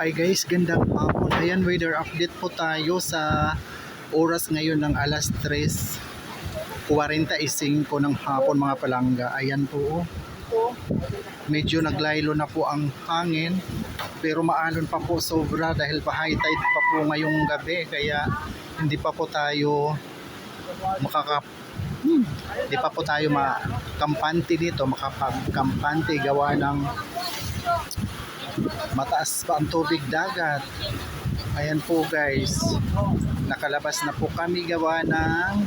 Hi guys, gandang hapon. Ayan, weather update po tayo sa oras ngayon ng alas 3:45 ng hapon mga palangga. Ayan po, medyo naglaylo na po ang hangin, pero maalon pa po sobra dahil pa high tide pa po ngayong gabi, kaya hindi pa po tayo hindi pa po tayo makampante dito, makapagkampante gawa ng mataas pa ang tubig dagat. Ayan po guys, nakalabas na po kami gawa ng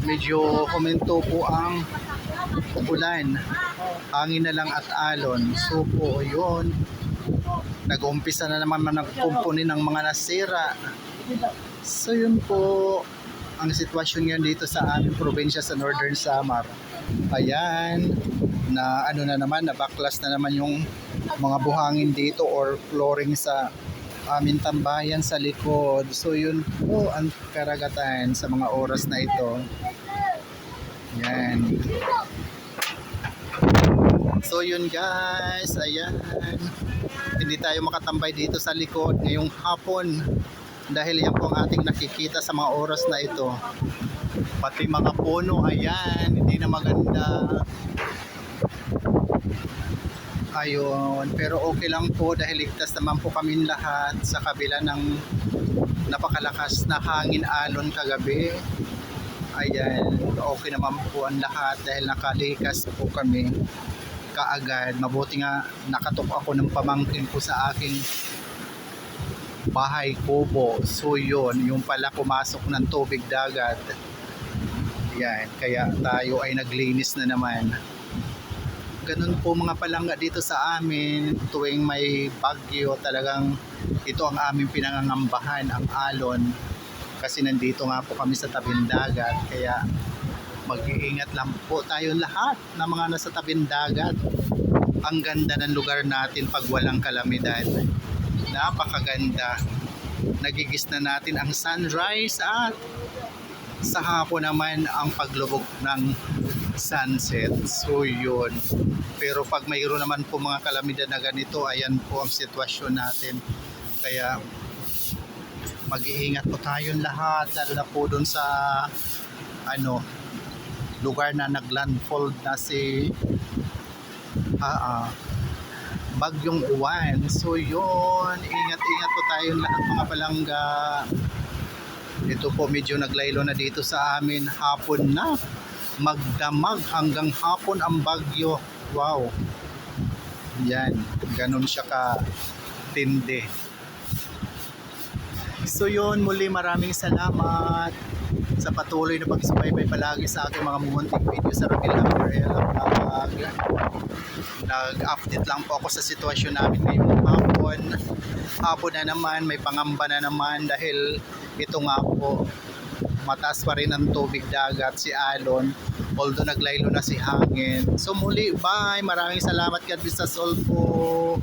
medyo huminto po ang ulan, hangin na lang at alon. So po yun, nag-uumpisa na naman nagkumpuni ng mga nasira. So yun po ang sitwasyon ngayon dito sa aming probinsya sa Northern Samar. Ayan, na ano na naman, nabaklas na naman yung mga buhangin dito or flooring sa aming tambayan sa likod. So yun po ang karagatan sa mga oras na ito. Yan. So yun guys, ayan, hindi tayo makatambay dito sa likod ngayong hapon dahil yan po ang ating nakikita sa mga oras na ito. Pati mga puno, ayan, hindi na maganda. Ayun, pero okay lang po dahil ligtas naman po kami lahat sa kabila ng napakalakas na hangin alon kagabi. Ayan, okay naman po ang lahat dahil nakalikas po kami kaagad. Mabuti nga nakatok ako ng pamangkin ko sa aking bahay kubo. So yun, yung pala pumasok ng tubig dagat. Yan, kaya tayo ay naglinis na naman. Ganun po mga palangga dito sa amin, tuwing may bagyo talagang ito ang aming pinangangambahan, ang alon, kasi nandito nga po kami sa tabing dagat, kaya mag-iingat lang po tayo lahat na mga nasa tabing dagat. Ang ganda ng lugar natin pag walang kalamidad, napakaganda. Nagigis na natin ang sunrise at sa hapon naman ang paglubog ng sunset. So yun, pero pag mayroon naman po mga kalamidad na ganito, ayan po ang sitwasyon natin, kaya mag-iingat po tayong lahat, lalo na po dun sa lugar na naglandfall na si Bagyong Uwan. So yun, ingat-ingat po tayong lahat mga palangga. Ito po medyo naglaylo na dito sa amin, hapon na, magdamag hanggang hapon ang bagyo. Wow, yan, ganun siya ka tindi. So yun, muli maraming salamat sa patuloy na pagsubaybay palagi sa aking mga munting video sa Ramil Umbrella Vlog. Nag-update lang po ako sa sitwasyon namin ngayong hapon. Hapon na naman, may pangamba na naman dahil ito nga po, mataas pa rin ang tubig dagat, si alon, although naglaylo na si hangin. So muli, bye, maraming salamat, God bless us all po.